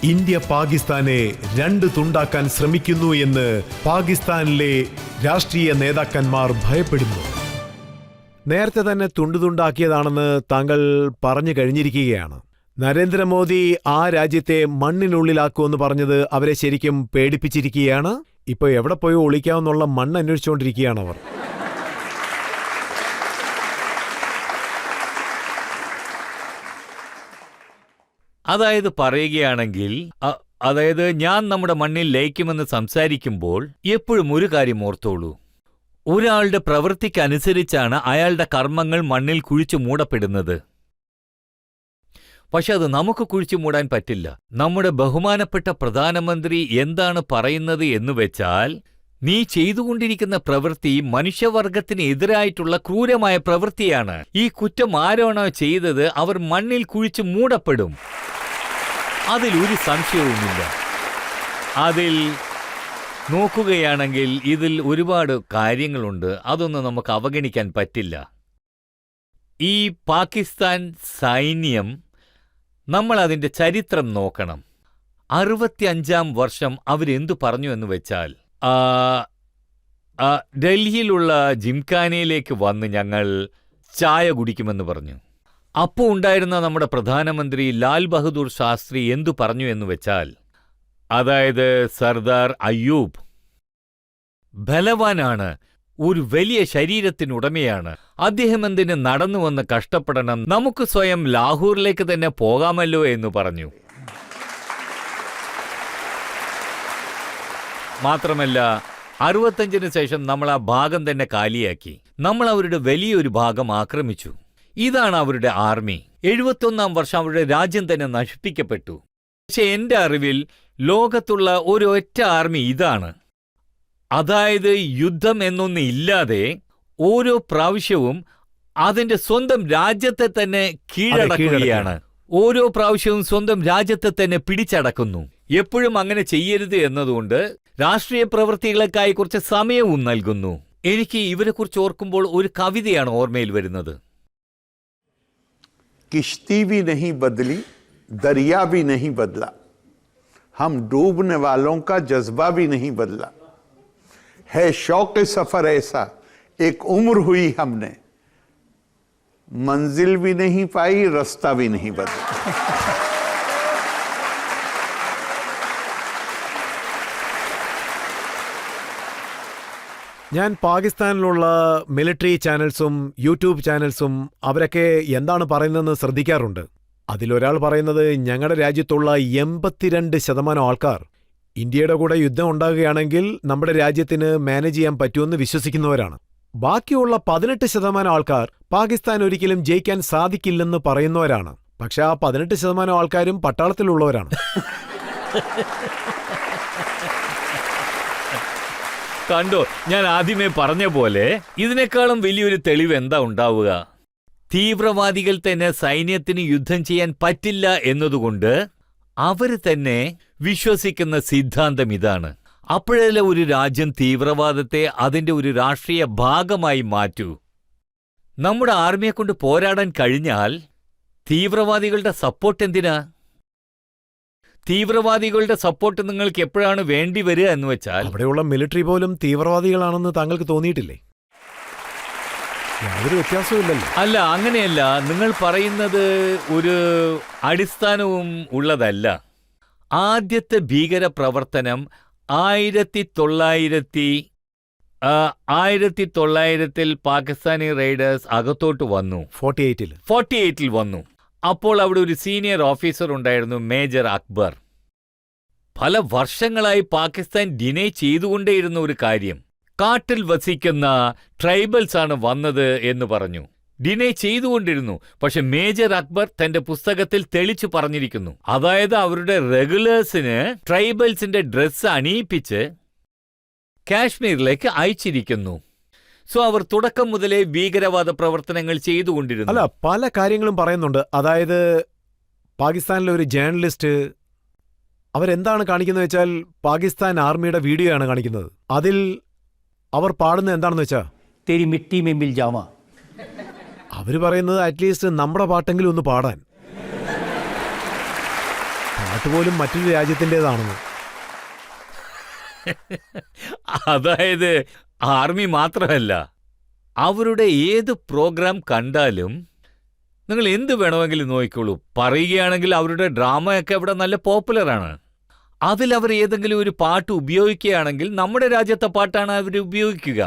India പാകിസ്ഥാനെ രണ്ട് തുണ്ടാക്കാൻ ശ്രമിക്കുന്നു എന്ന് പാകിസ്ഥാനിലെ രാഷ്ട്രീയ നേതാക്കന്മാർ ഭയപ്പെടുന്നു. നേരത്തെ തന്നെ തുണ്ടുതുണ്ടാക്കിയതാണെന്ന് താങ്കൾ പറഞ്ഞു കഴിഞ്ഞിരിക്കുകയാണ്. നരേന്ദ്രമോദി ആ രാജ്യത്തെ മണ്ണിനുള്ളിലാക്കുമെന്ന് പറഞ്ഞത് അവരെ ശരിക്കും പേടിപ്പിച്ചിരിക്കുകയാണ്. ഇപ്പോൾ എവിടെ പോയി ഒളിക്കാമെന്നുള്ള മണ്ണ് അന്വേഷിച്ചുകൊണ്ടിരിക്കുകയാണ് അവർ. അതായത് പറയുകയാണെങ്കിൽ, ഞാൻ നമ്മുടെ മണ്ണിൽ ലയിക്കുമെന്ന് സംസാരിക്കുമ്പോൾ എപ്പോഴും ഒരു കാര്യം ഓർത്തോളൂ. ഒരാളുടെ പ്രവൃത്തിക്കനുസരിച്ചാണ് അയാളുടെ കർമ്മങ്ങൾ മണ്ണിൽ കുഴിച്ചു മൂടപ്പെടുന്നത്. പക്ഷെ അത് നമുക്ക് കുഴിച്ചു മൂടാൻ പറ്റില്ല. നമ്മുടെ ബഹുമാനപ്പെട്ട പ്രധാനമന്ത്രി എന്താണ് പറയുന്നത് എന്നുവെച്ചാൽ, നീ ചെയ്തുകൊണ്ടിരിക്കുന്ന പ്രവൃത്തി മനുഷ്യവർഗത്തിന് എതിരായിട്ടുള്ള ക്രൂരമായ പ്രവൃത്തിയാണ്. ഈ കുറ്റം ആരാണോ ചെയ്തത് അവർ മണ്ണിൽ കുഴിച്ചു മൂടപ്പെടും. അതിലൊരു സംശയവുമില്ല. അതിൽ നോക്കുകയാണെങ്കിൽ ഇതിൽ ഒരുപാട് കാര്യങ്ങളുണ്ട്. അതൊന്നും നമുക്ക് അവഗണിക്കാൻ പറ്റില്ല. ഈ പാകിസ്ഥാൻ സൈന്യം, നമ്മൾ അതിൻ്റെ ചരിത്രം നോക്കണം. 65-ാം വർഷം അവരെന്തു പറഞ്ഞു എന്ന് വെച്ചാൽ, ഡൽഹിയിലുള്ള ജിംഖാനയിലേക്ക് വന്ന് ഞങ്ങൾ ചായ കുടിക്കുമെന്ന് പറഞ്ഞു. അപ്പോൾ ഉണ്ടായിരുന്ന നമ്മുടെ പ്രധാനമന്ത്രി ലാൽ ബഹദൂർ ശാസ്ത്രി എന്തു പറഞ്ഞു എന്ന് വെച്ചാൽ, അതായത് സർദാർ അയ്യൂബ് ബലവാനാണ്, ഒരു വലിയ ശരീരത്തിനുടമയാണ്, അദ്ദേഹം എന്തിന് നടന്നു വന്ന് കഷ്ടപ്പെടണം, നമുക്ക് സ്വയം ലാഹോറിലേക്ക് തന്നെ പോകാമല്ലോ എന്ന് പറഞ്ഞു. മാത്രമല്ല 65-ന് ശേഷം നമ്മൾ ആ ഭാഗം തന്നെ കാലിയാക്കി. നമ്മൾ അവരുടെ വലിയൊരു ഭാഗം ആക്രമിച്ചു. ഇതാണ് അവരുടെ ആർമി. 71-ാം വർഷം അവരുടെ രാജ്യം തന്നെ നശിപ്പിക്കപ്പെട്ടു. പക്ഷെ എൻ്റെ അറിവിൽ ലോകത്തുള്ള ഒരൊറ്റ ആർമി ഇതാണ്. അതായത് യുദ്ധം എന്നൊന്നും ഇല്ലാതെ ഓരോ പ്രാവശ്യവും അതിന്റെ സ്വന്തം രാജ്യത്തെ തന്നെ കീഴടക്കുകയാണ്. ഓരോ പ്രാവശ്യവും സ്വന്തം രാജ്യത്തെ തന്നെ പിടിച്ചടക്കുന്നു. എപ്പോഴും അങ്ങനെ ചെയ്യരുത് എന്നതുകൊണ്ട് രാഷ്ട്രീയ പ്രവൃത്തികളെക്കായി കുറച്ച് സമയവും നൽകുന്നു. എനിക്ക് ഇവരെക്കുറിച്ച് ഓർക്കുമ്പോൾ ഒരു കവിതയാണ് ഓർമ്മയിൽ വരുന്നത്. किश्ती भी नहीं बदली, दरिया भी नहीं बदला, हम डूबने वालों का जज्बा भी नहीं बदला, है शौक सफर ऐसा एक उम्र हुई हमने, मंजिल भी नहीं पाई, रास्ता भी नहीं बदला. ഞാൻ പാകിസ്ഥാനിലുള്ള മിലിറ്ററി ചാനൽസും യൂട്യൂബ് ചാനൽസും അവരൊക്കെ എന്താണ് പറയുന്നതെന്ന് ശ്രദ്ധിക്കാറുണ്ട്. അതിലൊരാൾ പറയുന്നത്, ഞങ്ങളുടെ രാജ്യത്തുള്ള 82% ആൾക്കാർ ഇന്ത്യയുടെ കൂടെ യുദ്ധം ഉണ്ടാകുകയാണെങ്കിൽ നമ്മുടെ രാജ്യത്തിന് മാനേജ് ചെയ്യാൻ പറ്റുമെന്ന് വിശ്വസിക്കുന്നവരാണ്. ബാക്കിയുള്ള 18% ആൾക്കാർ പാകിസ്ഥാൻ ഒരിക്കലും ജയിക്കാൻ സാധിക്കില്ലെന്ന് പറയുന്നവരാണ്. പക്ഷെ ആ 18% ആൾക്കാരും പട്ടാളത്തിലുള്ളവരാണ്. കണ്ടോ, ഞാൻ ആദ്യമേ പറഞ്ഞ പോലെ ഇതിനേക്കാളും വലിയൊരു തെളിവ് എന്താ ഉണ്ടാവുക? തീവ്രവാദികൾ തന്നെ സൈന്യത്തിന് യുദ്ധം ചെയ്യാൻ പറ്റില്ല എന്നതുകൊണ്ട് അവര് തന്നെ വിശ്വസിക്കുന്ന സിദ്ധാന്തം ഇതാണ്. അപ്പോഴല്ല ഒരു രാജ്യം തീവ്രവാദത്തെ അതിന്റെ ഒരു രാഷ്ട്രീയ ഭാഗമായി മാറ്റൂ. നമ്മുടെ ആർമിയെ കൊണ്ട് പോരാടാൻ കഴിഞ്ഞാൽ തീവ്രവാദികളുടെ സപ്പോർട്ട് എന്തിനാ? തീവ്രവാദികളുടെ സപ്പോർട്ട് നിങ്ങൾക്ക് എപ്പോഴാണ് വേണ്ടി വരിക എന്ന് വെച്ചാൽ, അവിടെയുള്ള മിലിറ്ററി പോലും തീവ്രവാദികളാണെന്ന് താങ്കൾക്ക് തോന്നിയിട്ടില്ലേ? യാതൊരു വ്യത്യാസവുമില്ലല്ലോ. അല്ല, അങ്ങനെയല്ല. നിങ്ങൾ പറയുന്നത് ഒരു അടിസ്ഥാനവും ഉള്ളതല്ല. ആദ്യത്തെ ഭീകര പ്രവർത്തനം 1900-ൽ പാകിസ്ഥാനി റൈഡേഴ്സ് അകത്തോട്ട് വന്നു. 48-ൽ വന്നു. അപ്പോൾ അവിടെ ഒരു സീനിയർ ഓഫീസർ ഉണ്ടായിരുന്നു, മേജർ അക്ബർ. പല വർഷങ്ങളായി പാകിസ്ഥാൻ ഡിനേ ചെയ്തുകൊണ്ടേയിരുന്ന ഒരു കാര്യം, കാട്ടിൽ വസിക്കുന്ന ട്രൈബൽസ് ആണ് വന്നത് എന്ന് പറഞ്ഞു. ഡിനേ ചെയ്തുകൊണ്ടിരുന്നു. പക്ഷെ മേജർ അക്ബർ തന്റെ പുസ്തകത്തിൽ തെളിച്ചു പറഞ്ഞിരിക്കുന്നു. അതായത് അവരുടെ റെഗുലേഴ്സിന് ട്രൈബൽസിന്റെ ഡ്രസ്സ് അണിയിപ്പിച്ച് കാശ്മീരിലേക്ക് അയച്ചിരിക്കുന്നു. സോ അവർ തുടക്കം മുതലേ ഭീകരവാദ പ്രവർത്തനങ്ങൾ ചെയ്തുകൊണ്ടിരുന്നു. അല്ല, പല കാര്യങ്ങളും പറയുന്നുണ്ട്. അതായത് പാകിസ്ഥാനിലെ ഒരു ജേർണലിസ്റ്റ് അവരെന്താണ് കാണിക്കുന്നത് വെച്ചാൽ, പാകിസ്ഥാൻ ആർമിയുടെ വീഡിയോ ആണ് കാണിക്കുന്നത്. അതിൽ അവർ പാടുന്നത് എന്താണെന്ന് വെച്ചാൽ, തേരി മിട്ടി മേ മിൽ ജാവാ. അവർ പറയുന്നത് അറ്റ്ലീസ്റ്റ് നമ്മുടെ പാട്ടെങ്കിലും ഒന്ന് പാടാൻ. പാട്ടുപോലും മറ്റൊരു രാജ്യത്തിൻ്റെതാണെന്ന്. അതായത് ആർമി മാത്രമല്ല, അവരുടെ ഏത് പ്രോഗ്രാം കണ്ടാലും നിങ്ങൾ എന്ത് വേണമെങ്കിലും നോക്കിക്കോളൂ. പറയുകയാണെങ്കിൽ അവരുടെ ഡ്രാമയൊക്കെ അവിടെ നല്ല പോപ്പുലറാണ്. അതിലവർ ഏതെങ്കിലും ഒരു പാട്ട് ഉപയോഗിക്കുകയാണെങ്കിൽ നമ്മുടെ രാജ്യത്തെ പാട്ടാണ് അവർ ഉപയോഗിക്കുക.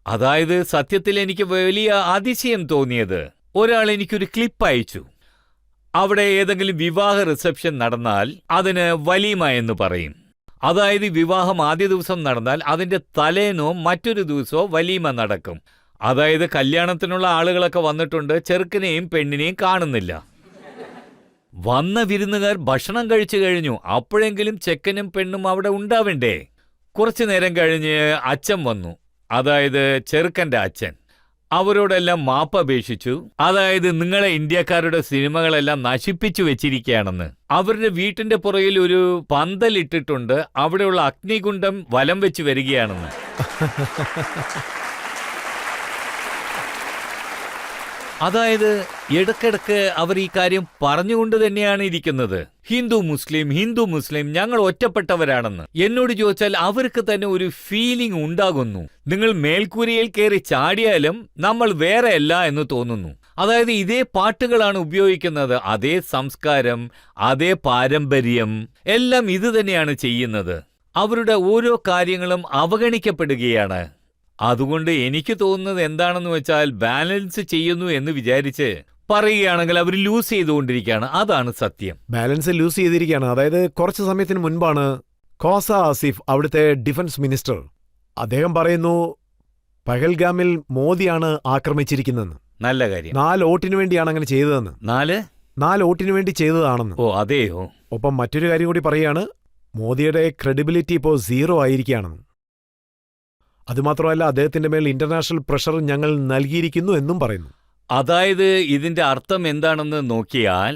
അതായത് സത്യത്തിൽ എനിക്ക് വലിയ അതിശയം തോന്നിയത്, ഒരാൾ എനിക്കൊരു ക്ലിപ്പ് അയച്ചു. അവിടെ ഏതെങ്കിലും വിവാഹ റിസപ്ഷൻ നടന്നാൽ അതിന് വലീമ എന്ന് പറയും. അതായത് വിവാഹം ആദ്യ ദിവസം നടന്നാൽ അതിൻ്റെ തലേന്നോ മറ്റൊരു ദിവസമോ വലീമ നടക്കും. അതായത് കല്യാണത്തിനുള്ള ആളുകളൊക്കെ വന്നിട്ടുണ്ട്, ചെറുക്കനെയും പെണ്ണിനെയും കാണുന്നില്ല. വന്ന വിരുന്നുകാർ ഭക്ഷണം കഴിച്ചു കഴിഞ്ഞു, അപ്പോഴെങ്കിലും ചെക്കനും പെണ്ണും അവിടെ ഉണ്ടാവണ്ടേ. കുറച്ചു നേരം കഴിഞ്ഞ് അച്ഛൻ വന്നു, അതായത് ചെറുക്കൻ്റെ അച്ഛൻ. അവരോടെല്ലാം മാപ്പപേക്ഷിച്ചു. അതായത് നിങ്ങളെ ഇന്ത്യക്കാരുടെ സിനിമകളെല്ലാം നശിപ്പിച്ചു വെച്ചിരിക്കുകയാണെന്ന്. അവരുടെ വീട്ടിന്റെ പുറകിൽ ഒരു പന്തലിട്ടിട്ടുണ്ട്, അവിടെയുള്ള അഗ്നികുണ്ഡം വലം വെച്ച് വരികയാണെന്ന്. അതായത് ഇടയ്ക്കിടയ്ക്ക് അവർ ഈ കാര്യം പറഞ്ഞുകൊണ്ട് തന്നെയാണ് ഇരിക്കുന്നത്. ഹിന്ദു മുസ്ലിം ഞങ്ങൾ ഒറ്റപ്പെട്ടവരാണെന്ന്. എന്നോട് ചോദിച്ചാൽ അവർക്ക് തന്നെ ഒരു ഫീലിംഗ് ഉണ്ടാകുന്നു. നിങ്ങൾ മേൽക്കൂരയിൽ കയറി ചാടിയാലും നമ്മൾ വേറെയല്ല എന്ന് തോന്നുന്നു. അതായത് ഇതേ പാട്ടുകളാണ് ഉപയോഗിക്കുന്നത്, അതേ സംസ്കാരം, അതേ പാരമ്പര്യം, എല്ലാം ഇത് തന്നെയാണ് ചെയ്യുന്നത്. അവരുടെ ഓരോ കാര്യങ്ങളും അവഗണിക്കപ്പെടുകയാണ്. അതുകൊണ്ട് എനിക്ക് തോന്നുന്നത് എന്താണെന്ന് വെച്ചാൽ ബാലൻസ് ചെയ്യുന്നു എന്ന് വിചാരിച്ച് പറയുകയാണെങ്കിൽ അവർ ലൂസ് ചെയ്തുകൊണ്ടിരിക്കുകയാണ്. അതാണ് സത്യം. ബാലൻസ് ലൂസ് ചെയ്തിരിക്കുകയാണ്. അതായത് കുറച്ച് സമയത്തിന് മുൻപാണ് ഖോസ ആസിഫ്, അവിടുത്തെ ഡിഫൻസ് മിനിസ്റ്റർ, അദ്ദേഹം പറയുന്നു പഹൽഗാമിൽ മോദിയാണ് ആക്രമിച്ചിരിക്കുന്നതെന്ന്. നല്ല കാര്യം. 4 വോട്ടിന് വേണ്ടിയാണ് അങ്ങനെ ചെയ്തതെന്ന്. 4 വോട്ടിന് വേണ്ടി ചെയ്തതാണെന്ന്. ഓ അതെയോ? ഒപ്പം മറ്റൊരു കാര്യം കൂടി പറയുകയാണ്, മോദിയുടെ ക്രെഡിബിലിറ്റി ഇപ്പോൾ 0 ആയിരിക്കുകയാണെന്ന്. അതുമാത്രമല്ല, അദ്ദേഹത്തിന്റെ മേൽ ഇന്റർനാഷണൽ പ്രഷർ ഞങ്ങൾ നൽകിയിരിക്കുന്നു എന്നും പറയുന്നു. അതായത് ഇതിന്റെ അർത്ഥം എന്താണെന്ന് നോക്കിയാൽ,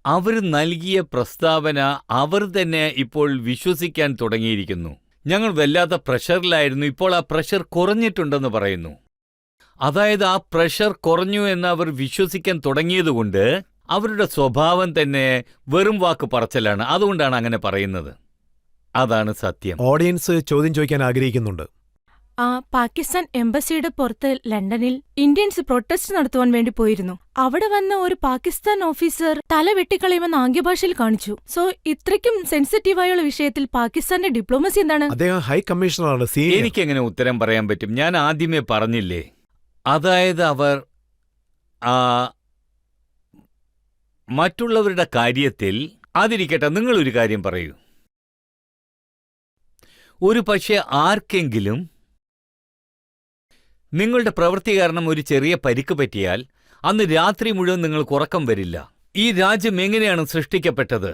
അവർ നൽകിയ പ്രസ്താവന അവർ തന്നെ ഇപ്പോൾ വിശ്വസിക്കാൻ തുടങ്ങിയിരിക്കുന്നു. ഞങ്ങൾ വല്ലാത്ത പ്രഷറിലായിരുന്നു, ഇപ്പോൾ ആ പ്രഷർ കുറഞ്ഞിട്ടുണ്ടെന്ന് പറയുന്നു. അതായത് ആ പ്രഷർ കുറഞ്ഞു എന്ന് അവർ വിശ്വസിക്കാൻ തുടങ്ങിയതുകൊണ്ട് അവരുടെ സ്വഭാവം തന്നെ വെറും വാക്ക് പറച്ചിലാണ്. അതുകൊണ്ടാണ് അങ്ങനെ പറയുന്നത്. അതാണ് സത്യം. ഓഡിയൻസ് ചോദ്യം ചോദിക്കാൻ ആഗ്രഹിക്കുന്നുണ്ട്. പാകിസ്ഥാൻ എംബസിയുടെ പുറത്ത് ലണ്ടനിൽ ഇന്ത്യൻസ് പ്രൊട്ടസ്റ്റ് നടത്തുവാൻ വേണ്ടി പോയിരുന്നു. അവിടെ വന്ന ഒരു പാകിസ്ഥാൻ ഓഫീസർ തല വെട്ടിക്കളയുമെന്ന് ആംഗ്യഭാഷയിൽ കാണിച്ചു. സോ ഇത്രയ്ക്കും സെൻസിറ്റീവായുള്ള വിഷയത്തിൽ പാകിസ്ഥാന്റെ ഡിപ്ലോമസി എന്താണ്? അദ്ദേഹം ഹൈ കമ്മീഷണറാണ്. എനിക്കെങ്ങനെ ഉത്തരം പറയാൻ പറ്റും? ഞാൻ ആദ്യമേ പറഞ്ഞില്ലേ, അതായത് അവർ മറ്റുള്ളവരുടെ കാര്യത്തിൽ അതിരിക്കട്ടെ. നിങ്ങളൊരു കാര്യം പറയൂ. ഒരു പക്ഷേ ആർക്കെങ്കിലും നിങ്ങളുടെ പ്രവൃത്തി കാരണം ഒരു ചെറിയ പരിക്ക് പറ്റിയാൽ അന്ന് രാത്രി മുഴുവൻ നിങ്ങൾക്ക് ഉറക്കം വരില്ല. ഈ രാജ്യം എങ്ങനെയാണ് സൃഷ്ടിക്കപ്പെട്ടത്?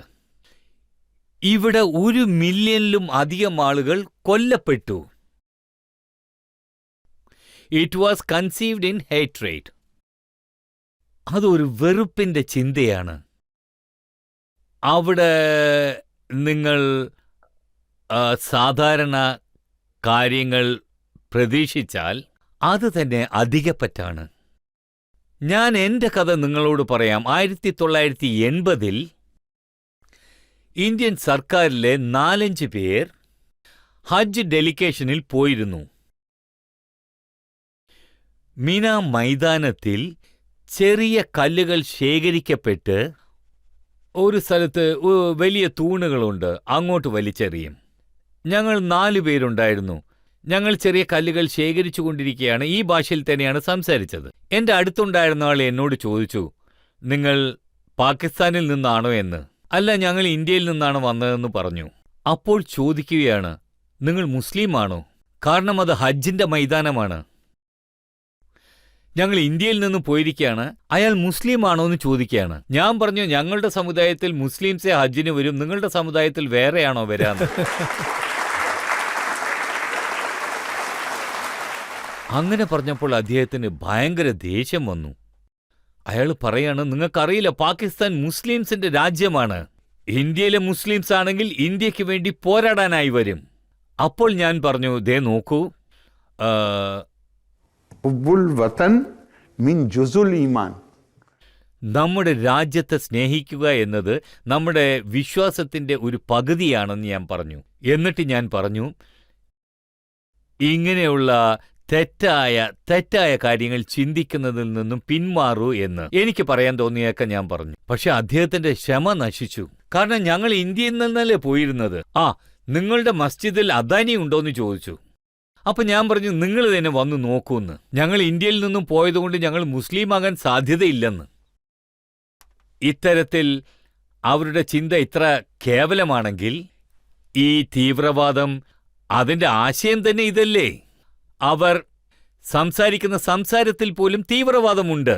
ഇവിടെ 1 മില്യണിലും അധികം ആളുകൾ കൊല്ലപ്പെട്ടു. It was conceived in hatred. അതൊരു വെറുപ്പിന്റെ ചിന്തയാണ്. അവിടെ നിങ്ങൾ സാധാരണ കാര്യങ്ങൾ പ്രതീക്ഷിച്ചാൽ അത് തന്നെ അധികപ്പറ്റാണ്. ഞാൻ എൻ്റെ കഥ നിങ്ങളോട് പറയാം. 1980-ൽ ഇന്ത്യൻ സർക്കാരിലെ 4-5 പേർ ഹജ്ജ് ഡെലിഗേഷനിൽ പോയിരുന്നു. മിന മൈതാനത്തിൽ ചെറിയ കല്ലുകൾ ശേഖരിക്കപ്പെട്ട് ഒരു സ്ഥലത്ത് വലിയ തൂണുകളുണ്ട്, അങ്ങോട്ട് വലിച്ചെറിയും. ഞങ്ങൾ 4 പേരുണ്ടായിരുന്നു. ഞങ്ങൾ ചെറിയ കല്ലുകൾ ശേഖരിച്ചു കൊണ്ടിരിക്കുകയാണ്. ഈ ഭാഷയിൽ തന്നെയാണ് സംസാരിച്ചത്. എൻ്റെ അടുത്തുണ്ടായിരുന്ന ആൾ എന്നോട് ചോദിച്ചു, നിങ്ങൾ പാകിസ്ഥാനിൽ നിന്നാണോ എന്ന്. അല്ല, ഞങ്ങൾ ഇന്ത്യയിൽ നിന്നാണ് വന്നതെന്ന് പറഞ്ഞു. അപ്പോൾ ചോദിക്കുകയാണ്, നിങ്ങൾ മുസ്ലിമാണോ? കാരണം അത് ഹജ്ജിന്റെ മൈതാനമാണ്. ഞങ്ങൾ ഇന്ത്യയിൽ നിന്ന് പോയിരിക്കുകയാണ്. അയാൾ മുസ്ലിമാണോ എന്ന് ചോദിക്കുകയാണ്. ഞാൻ പറഞ്ഞു, ഞങ്ങളുടെ സമുദായത്തിൽ മുസ്ലിംസെ ഹജ്ജിന് വരും, നിങ്ങളുടെ സമുദായത്തിൽ വേറെയാണോ വരാന്ന്. അങ്ങനെ പറഞ്ഞപ്പോൾ അദ്ദേഹത്തിന് ഭയങ്കര ദേഷ്യം വന്നു. അയാൾ പറയാണ്, നിങ്ങൾക്കറിയില്ല, പാകിസ്ഥാൻ മുസ്ലിംസിന്റെ രാജ്യമാണ്. ഇന്ത്യയിലെ മുസ്ലിംസ് ആണെങ്കിൽ ഇന്ത്യക്ക് വേണ്ടി പോരാടാനായി വരും. അപ്പോൾ ഞാൻ പറഞ്ഞു, ദേ നോക്കൂ, ഹുബ്ബുൽ വതൻ മിൻ ജുസുൽ ഈമാൻ. നമ്മുടെ രാജ്യത്തെ സ്നേഹിക്കുക എന്നത് നമ്മുടെ വിശ്വാസത്തിന്റെ ഒരു പകുതിയാണെന്ന് ഞാൻ പറഞ്ഞു. എന്നിട്ട് ഞാൻ പറഞ്ഞു, ഇങ്ങനെയുള്ള തെറ്റായ കാര്യങ്ങൾ ചിന്തിക്കുന്നതിൽ നിന്നും പിന്മാറൂ എന്ന് എനിക്ക് പറയാൻ തോന്നിയൊക്കെ ഞാൻ പറഞ്ഞു. പക്ഷെ അദ്ദേഹത്തിന്റെ ക്ഷമ നശിച്ചു. കാരണം ഞങ്ങൾ ഇന്ത്യയിൽ നിന്നല്ലേ പോയിരുന്നത്. നിങ്ങളുടെ മസ്ജിദിൽ അദാനി ഉണ്ടോയെന്ന് ചോദിച്ചു. അപ്പൊ ഞാൻ പറഞ്ഞു, നിങ്ങൾ തന്നെ വന്നു നോക്കൂന്ന്. ഞങ്ങൾ ഇന്ത്യയിൽ നിന്നും പോയതുകൊണ്ട് ഞങ്ങൾ മുസ്ലിം ആകാൻ സാധ്യതയില്ലെന്ന്. ഇത്തരത്തിൽ അവരുടെ ചിന്ത ഇത്ര കേവലമാണെങ്കിൽ ഈ തീവ്രവാദം അതിന്റെ ആശയം തന്നെ ഇതല്ലേ? അവർ സംസാരിക്കുന്ന സംസാരത്തിൽ പോലും തീവ്രവാദമുണ്ട്.